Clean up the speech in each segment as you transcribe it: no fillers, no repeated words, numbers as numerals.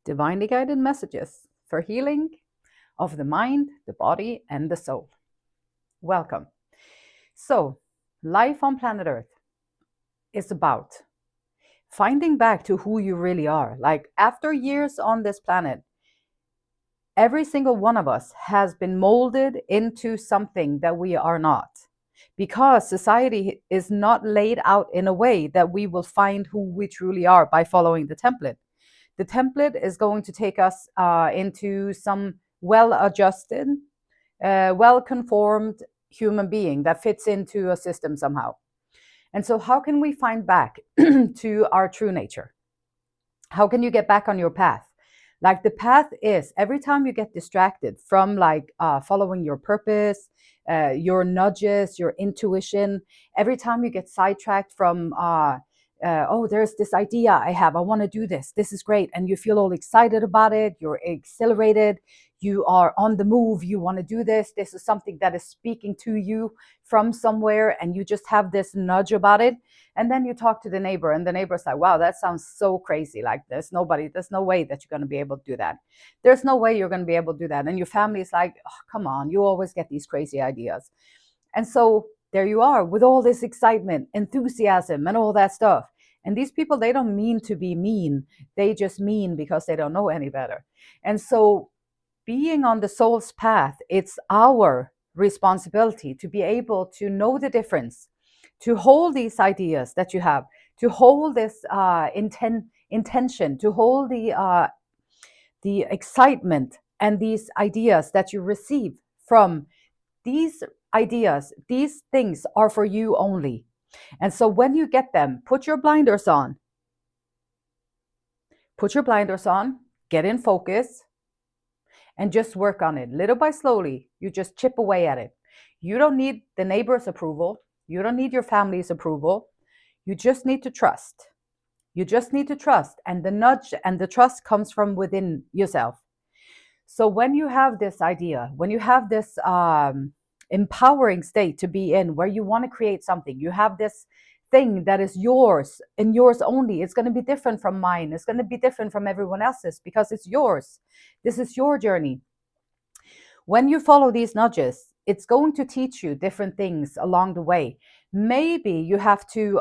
divinely guided messages for healing of the mind, the body, and the soul. Welcome. So, life on planet Earth is about finding back to who you really are. Like, after years on this planet, every single one of us has been molded into something that we are not, because society is not laid out in a way that we will find who we truly are by following the template. The template is going to take us into some well adjusted, well conformed human being that fits into a system somehow. And so, how can we find back to our true nature? How can you get back on your path? Like, the path is every time you get distracted from like following your purpose, your nudges, your intuition, every time you get sidetracked from oh, there's this idea I have, I want to do this is great, and you feel all excited about it, you're exhilarated, you are on the move, you want to do this is something that is speaking to you from somewhere, and you just have this nudge about it. And then you talk to the neighbor, and the neighbor's like, wow, that sounds so crazy. Like, there's no way that you're going to be able to do that. There's no way you're going to be able to do that. And your family is like, oh, come on, you always get these crazy ideas. And so there you are with all this excitement, enthusiasm, and all that stuff. And these people, they don't mean to be mean. They just mean because they don't know any better. And so, being on the soul's path, it's our responsibility to be able to know the difference, to hold these ideas that you have, to hold this intention, to hold the excitement and these ideas that you receive from these ideas. These things are for you only. And so when you get them, put your blinders on. Put your blinders on, get in focus, and just work on it little by slowly. You just chip away at it. You don't need the neighbor's approval. You don't need your family's approval. You just need to trust. You just need to trust. And the nudge and the trust comes from within yourself. So when you have this idea, when you have this empowering state to be in, where you want to create something, you have this thing that is yours and yours only. It's going to be different from mine. It's going to be different from everyone else's because it's yours. This is your journey. When you follow these nudges, it's going to teach you different things along the way. Maybe you have to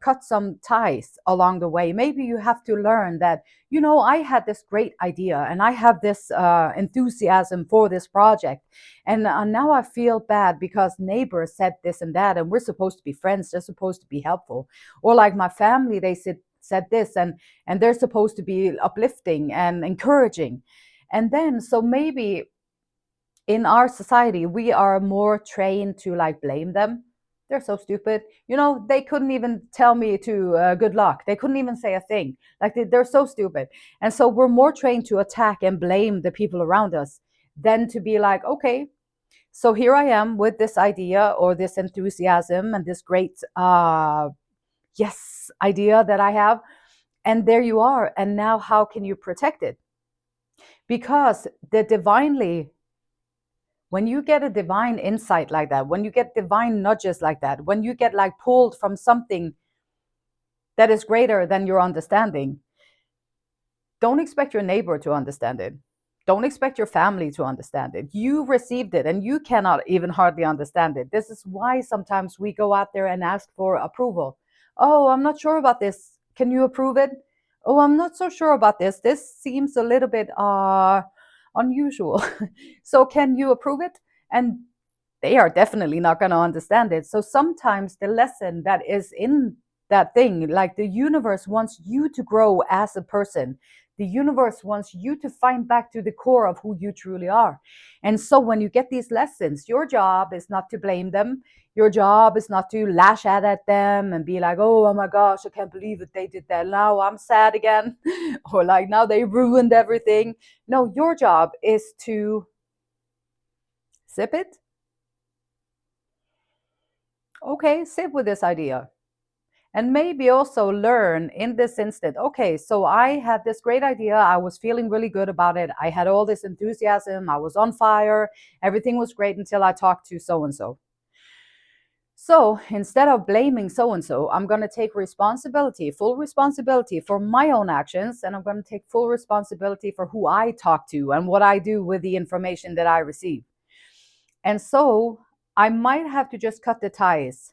cut some ties along the way. Maybe you have to learn that, you know, I had this great idea and I have this enthusiasm for this project. And now I feel bad because neighbors said this and that, and we're supposed to be friends. They're supposed to be helpful. Or like my family, they said this, and they're supposed to be uplifting and encouraging. And then, so maybe in our society, we are more trained to like blame them. They're so stupid. You know, they couldn't even tell me to good luck. They couldn't even say a thing. Like, they're so stupid. And so we're more trained to attack and blame the people around us than to be like, okay, so here I am with this idea or this enthusiasm and this great, yes, idea that I have. And there you are. And now how can you protect it? Because the divinely, when you get a divine insight like that, when you get divine nudges like that, when you get like pulled from something that is greater than your understanding, don't expect your neighbor to understand it. Don't expect your family to understand it. You received it and you cannot even hardly understand it. This is why sometimes we go out there and ask for approval. Oh, I'm not sure about this. Can you approve it? Oh, I'm not so sure about this. This seems a little bit unusual. So can you approve it? And they are definitely not going to understand it. So sometimes the lesson that is in that thing, like, the universe wants you to grow as a person. The universe wants you to find back to the core of who you truly are. And so when you get these lessons, your job is not to blame them. Your job is not to lash out at them and be like, oh my gosh, I can't believe it, they did that. Now I'm sad again. Or like, now they ruined everything. No, your job is to sip it. Okay, sit with this idea. And maybe also learn in this instant, okay, so I had this great idea. I was feeling really good about it. I had all this enthusiasm. I was on fire. Everything was great until I talked to so and so. So instead of blaming so and so, I'm going to take responsibility, full responsibility for my own actions. And I'm going to take full responsibility for who I talk to and what I do with the information that I receive. And so I might have to just cut the ties.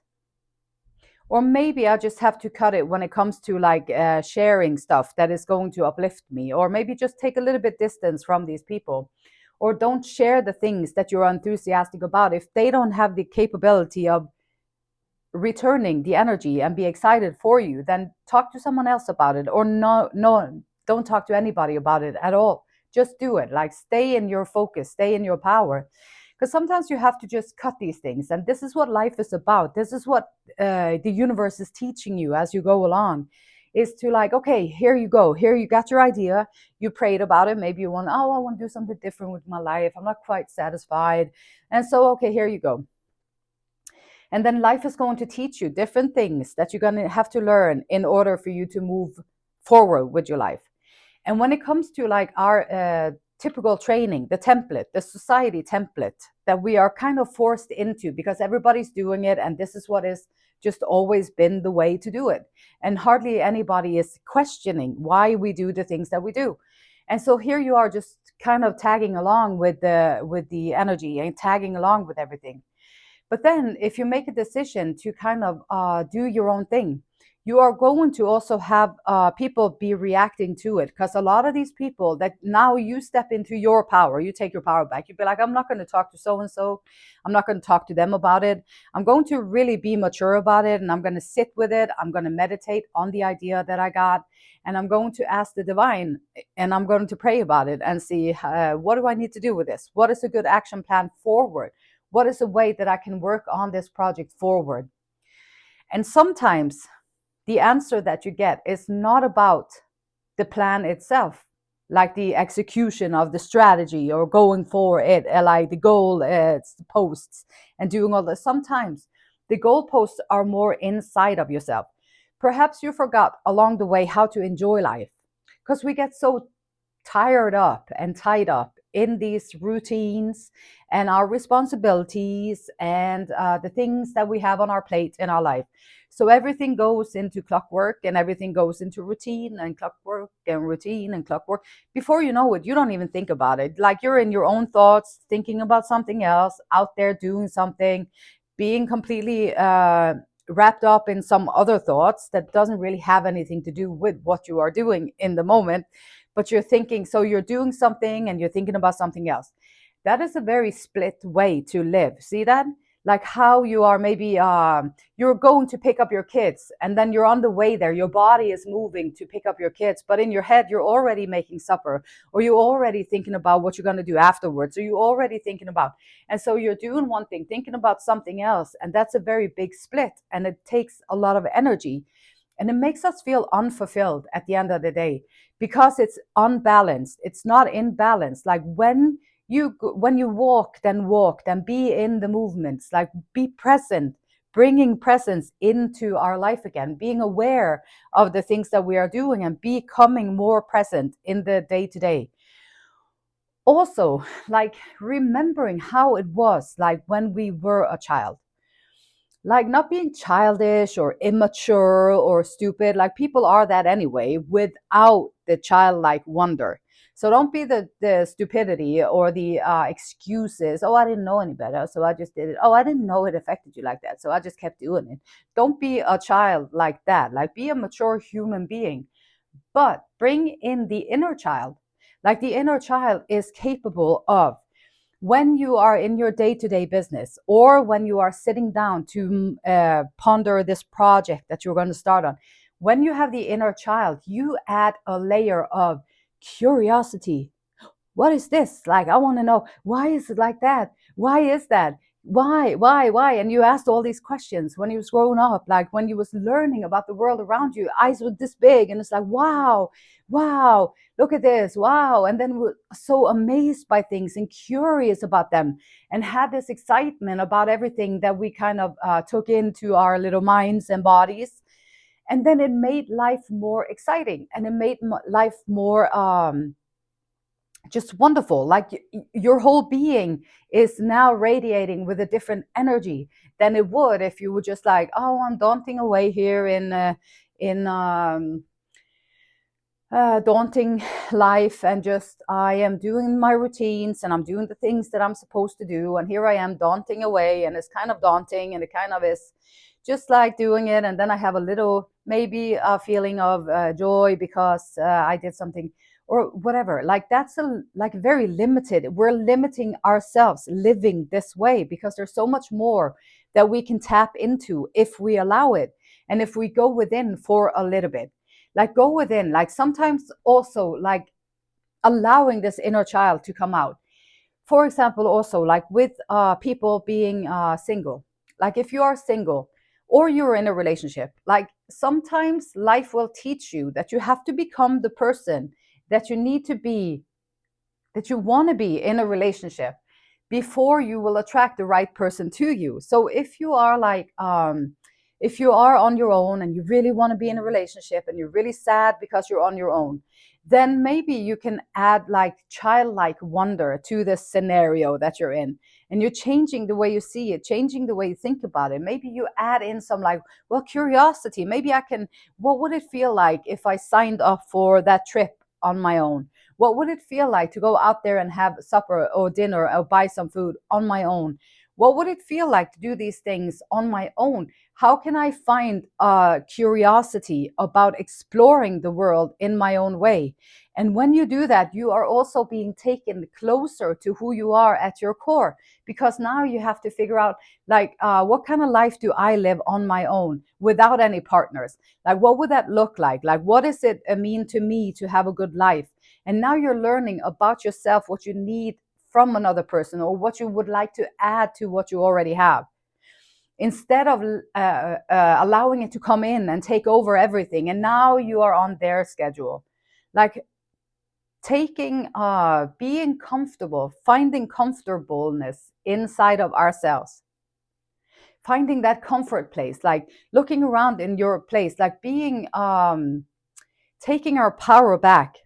Or maybe I just have to cut it when it comes to like sharing stuff that is going to uplift me. Or maybe just take a little bit distance from these people. Or don't share the things that you're enthusiastic about if they don't have the capability of returning the energy and be excited for you. Then talk to someone else about it, or no, don't talk to anybody about it at all. Just do it. Like, stay in your focus, stay in your power, because sometimes you have to just cut these things. And this is what life is about. This is what the universe is teaching you as you go along, is to like, okay, here you go, here you got your idea, you prayed about it, maybe you want, oh, I want to do something different with my life, I'm not quite satisfied. And so, okay, here you go. And then life is going to teach you different things that you're going to have to learn in order for you to move forward with your life. And when it comes to like our typical training, the template, the society template that we are kind of forced into because everybody's doing it, and this is what is just always been the way to do it. And hardly anybody is questioning why we do the things that we do. And so here you are, just kind of tagging along with the energy and tagging along with everything. But then if you make a decision to kind of do your own thing, you are going to also have people be reacting to it, because a lot of these people that now you step into your power, you take your power back. You be like, I'm not going to talk to so and so. I'm not going to talk to them about it. I'm going to really be mature about it, and I'm going to sit with it. I'm going to meditate on the idea that I got, and I'm going to ask the divine, and I'm going to pray about it and see what do I need to do with this? What is a good action plan forward? What is a way that I can work on this project forward? And sometimes the answer that you get is not about the plan itself, like the execution of the strategy or going for it, like the goal posts and doing all this. Sometimes the goalposts are more inside of yourself. Perhaps you forgot along the way how to enjoy life, because we get so tired up and tied up in these routines and our responsibilities and the things that we have on our plate in our life. So everything goes into clockwork, and everything goes into routine and clockwork and routine and clockwork. Before you know it, you don't even think about it. Like, you're in your own thoughts, thinking about something else, out there doing something, being completely wrapped up in some other thoughts that doesn't really have anything to do with what you are doing in the moment. But you're thinking, so you're doing something and you're thinking about something else. That is a very split way to live. See that? Like how you are maybe you're going to pick up your kids, and then you're on the way there, your body is moving to pick up your kids, but in your head you're already making supper, or you're already thinking about what you're going to do afterwards, or you're already thinking about. And so you're doing one thing, thinking about something else, and that's a very big split, and it takes a lot of energy, and it makes us feel unfulfilled at the end of the day, because it's unbalanced, it's not in balance. Like when you walk, then be in the movements, like be present, bringing presence into our life again, being aware of the things that we are doing and becoming more present in the day to day. Also, like remembering how it was like when we were a child, like not being childish or immature or stupid. Like, people are that anyway without the childlike wonder. So don't be the stupidity or the excuses. Oh, I didn't know any better, so I just did it. Oh, I didn't know it affected you like that, so I just kept doing it. Don't be a child like that. Like, be a mature human being, but bring in the inner child. Like, the inner child is capable of, when you are in your day-to-day business, or when you are sitting down to ponder this project that you're going to start on, when you have the inner child, you add a layer of curiosity. What is this? Like, I want to know, why is it like that? Why is that? Why? And you asked all these questions when you was growing up, like when you was learning about the world around you. Eyes were this big, and it's like, wow, look at this, wow. And then we're so amazed by things and curious about them, and had this excitement about everything that we kind of took into our little minds and bodies. And then it made life more exciting, and it made life more just wonderful. Like your whole being is now radiating with a different energy than it would if you were just like, oh, I'm daunting away here in daunting life, and just I am doing my routines and I'm doing the things that I'm supposed to do, and here I am daunting away, and it's kind of daunting, and it kind of is just like doing it, and then I have a little maybe a feeling of joy because I did something or whatever. Like that's like very limited. We're limiting ourselves living this way because there's so much more that we can tap into if we allow it, and if we go within for a little bit. Like go within, like sometimes also like allowing this inner child to come out. For example, also like with people being single, like if you are single or you're in a relationship, like sometimes life will teach you that you have to become the person that you need to be, that you want to be in a relationship before you will attract the right person to you. So if you are like if you are on your own and you really want to be in a relationship and you're really sad because you're on your own, then maybe you can add like childlike wonder to this scenario that you're in, and you're changing the way you see it, changing the way you think about it. Maybe you add in some like, well, curiosity. Maybe I can, what would it feel like if I signed up for that trip on my own? What would it feel like to go out there and have supper or dinner or buy some food on my own? What would it feel like to do these things on my own? How can I find curiosity about exploring the world in my own way? And when you do that, you are also being taken closer to who you are at your core, because now you have to figure out like, what kind of life do I live on my own without any partners? Like, what would that look like? Like, what does it mean to me to have a good life? And now you're learning about yourself, what you need from another person, or what you would like to add to what you already have, instead of allowing it to come in and take over everything. And now you are on their schedule. Like taking, being comfortable, finding comfortableness inside of ourselves, finding that comfort place, like looking around in your place, like being, taking our power back,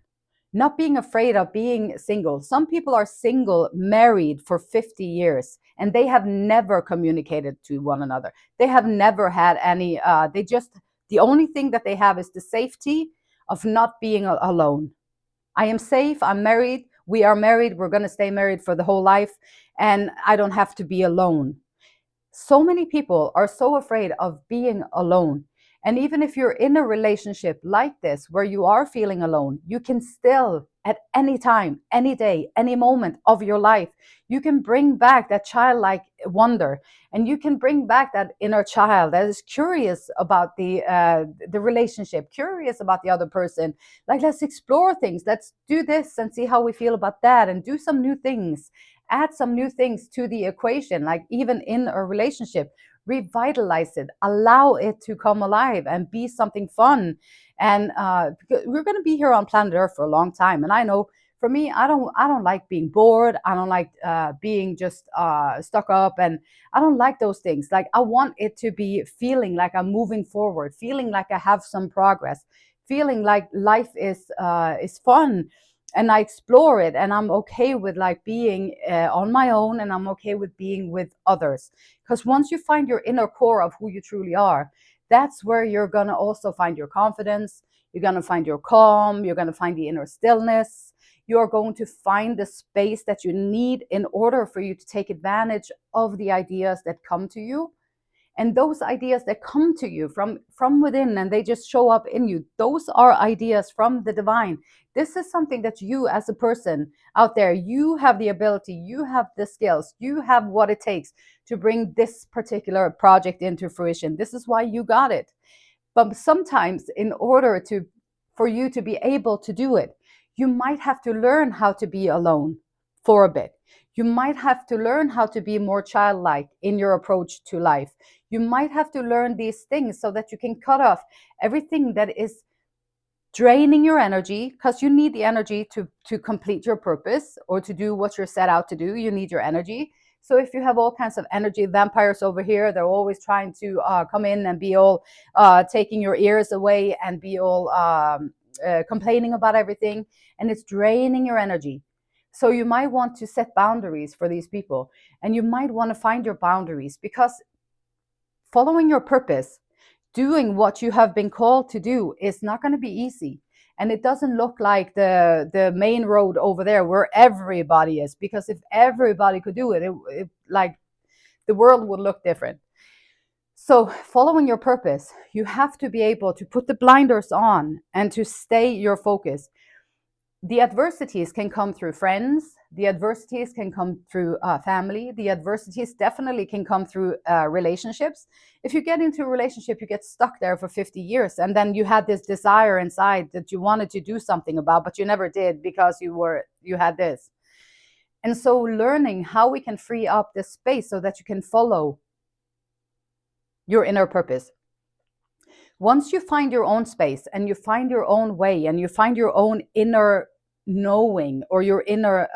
not being afraid of being single. Some people are single, married for 50 years, and they have never communicated to one another. They have never had any, the only thing that they have is the safety of not being alone. I am safe, I'm married, we are married, we're going to stay married for the whole life, and I don't have to be alone. So many people are so afraid of being alone. And even if you're in a relationship like this, where you are feeling alone, you can still, at any time, any day, any moment of your life, you can bring back that childlike wonder, and you can bring back that inner child that is curious about the relationship, curious about the other person. Like, let's explore things. Let's do this and see how we feel about that, and do some new things. Add some new things to the equation, like even in a relationship, revitalize it, allow it to come alive and be something fun. And we're going to be here on planet Earth for a long time. And I know for me, I don't like being bored. I don't like being just stuck up, and I don't like those things. Like, I want it to be feeling like I'm moving forward, feeling like I have some progress, feeling like life is fun, and I explore it, and I'm okay with like being on my own, and I'm okay with being with others. Because once you find your inner core of who you truly are, that's where you're going to also find your confidence. You're going to find your calm. You're going to find the inner stillness. You're going to find the space that you need in order for you to take advantage of the ideas that come to you. And those ideas that come to you from within, and they just show up in you, those are ideas from the divine. This is something that you, as a person out there, you have the ability, you have the skills, you have what it takes to bring this particular project into fruition. This is why you got it. But sometimes, in order to for you to be able to do it, you might have to learn how to be alone for a bit. You might have to learn how to be more childlike in your approach to life. You might have to learn these things so that you can cut off everything that is draining your energy, because you need the energy to complete your purpose or to do what you're set out to do. You need your energy. So if you have all kinds of energy vampires over here, they're always trying to come in and be all taking your ears away and be all complaining about everything, and it's draining your energy. So you might want to set boundaries for these people, and you might want to find your boundaries, because following your purpose, doing what you have been called to do, is not going to be easy. And it doesn't look like the main road over there where everybody is, because if everybody could do it, it like the world would look different. So following your purpose, you have to be able to put the blinders on and to stay your focus. The adversities can come through friends, the adversities can come through family, the adversities definitely can come through relationships. If you get into a relationship, you get stuck there for 50 years, and then you had this desire inside that you wanted to do something about, but you never did because you had this. And so learning how we can free up this space so that you can follow your inner purpose. Once you find your own space and you find your own way and you find your own inner knowing, or your inner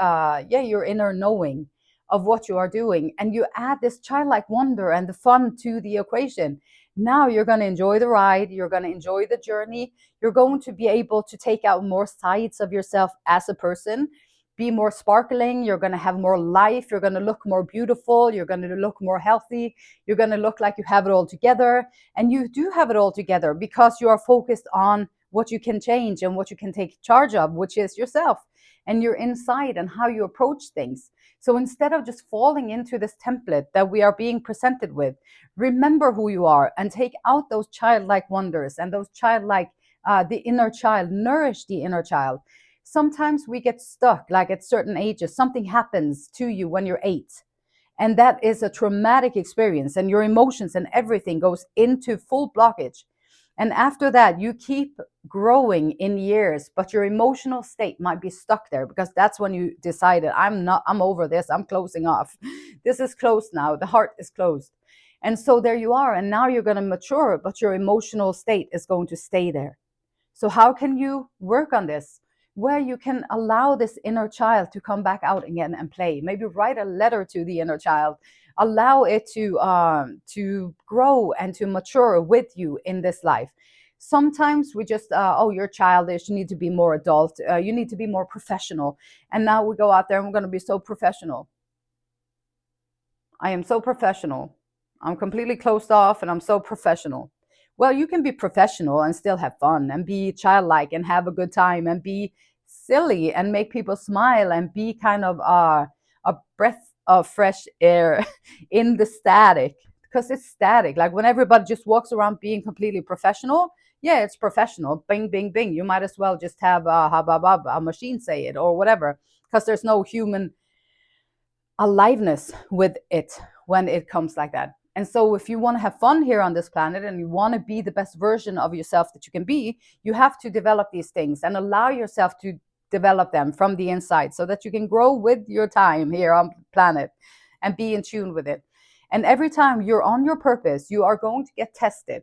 knowing of what you are doing, and you add this childlike wonder and the fun to the equation, now you're going to enjoy the ride, you're going to enjoy the journey, you're going to be able to take out more sides of yourself as a person, be more sparkling, you're going to have more life, you're going to look more beautiful, you're going to look more healthy, you're going to look like you have it all together. And you do have it all together because you are focused on what you can change and what you can take charge of, which is yourself and your inside and how you approach things. So instead of just falling into this template that we are being presented with, remember who you are and take out those childlike wonders and those childlike, the inner child, nourish the inner child. Sometimes we get stuck, like at certain ages, something happens to you when you're 8. And that is a traumatic experience, and your emotions and everything goes into full blockage. And after that, you keep growing in years, but your emotional state might be stuck there, because that's when you decided, I'm over this, I'm closing off. This is closed now, the heart is closed. And so there you are, and now you're going to mature, but your emotional state is going to stay there. So how can you work on this? Where you can allow this inner child to come back out again and play. Maybe write a letter to the inner child. Allow it to grow and to mature with you in this life. Sometimes we just, you're childish. You need to be more adult. You need to be more professional. And now we go out there and we're going to be so professional. I am so professional. I'm completely closed off and I'm so professional. Well, you can be professional and still have fun and be childlike and have a good time and be silly and make people smile and be kind of a breath of fresh air in the static, because it's static. Like when everybody just walks around being completely professional, yeah, it's professional. Bing, bing, bing. You might as well just have a machine say it or whatever, because there's no human aliveness with it when it comes like that. And so if you want to have fun here on this planet and you want to be the best version of yourself that you can be, you have to develop these things and allow yourself to develop them from the inside so that you can grow with your time here on planet and be in tune with it. And every time you're on your purpose, you are going to get tested.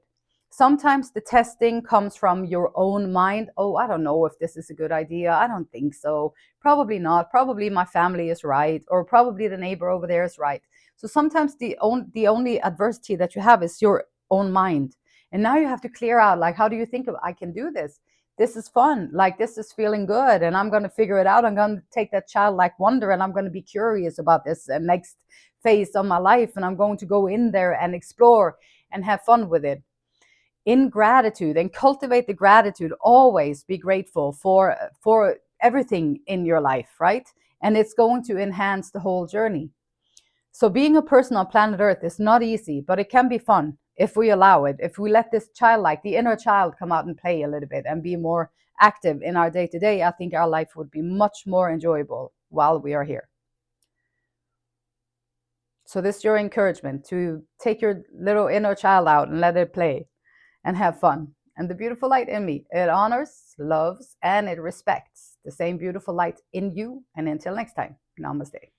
Sometimes the testing comes from your own mind. Oh, I don't know if this is a good idea. I don't think so. Probably not. Probably my family is right, or probably the neighbor over there is right. So sometimes the only adversity that you have is your own mind. And now you have to clear out, like, how do you think of, I can do this? This is fun. Like, this is feeling good. And I'm going to figure it out. I'm going to take that childlike wonder and I'm going to be curious about this next phase of my life. And I'm going to go in there and explore and have fun with it. In gratitude, and cultivate the gratitude. Always be grateful for everything in your life, right? And it's going to enhance the whole journey. So being a person on planet Earth is not easy, but it can be fun if we allow it. If we let this childlike, the inner child, come out and play a little bit and be more active in our day-to-day, I think our life would be much more enjoyable while we are here. So this is your encouragement to take your little inner child out and let it play and have fun. And the beautiful light in me, it honors, loves, and it respects the same beautiful light in you. And until next time, namaste.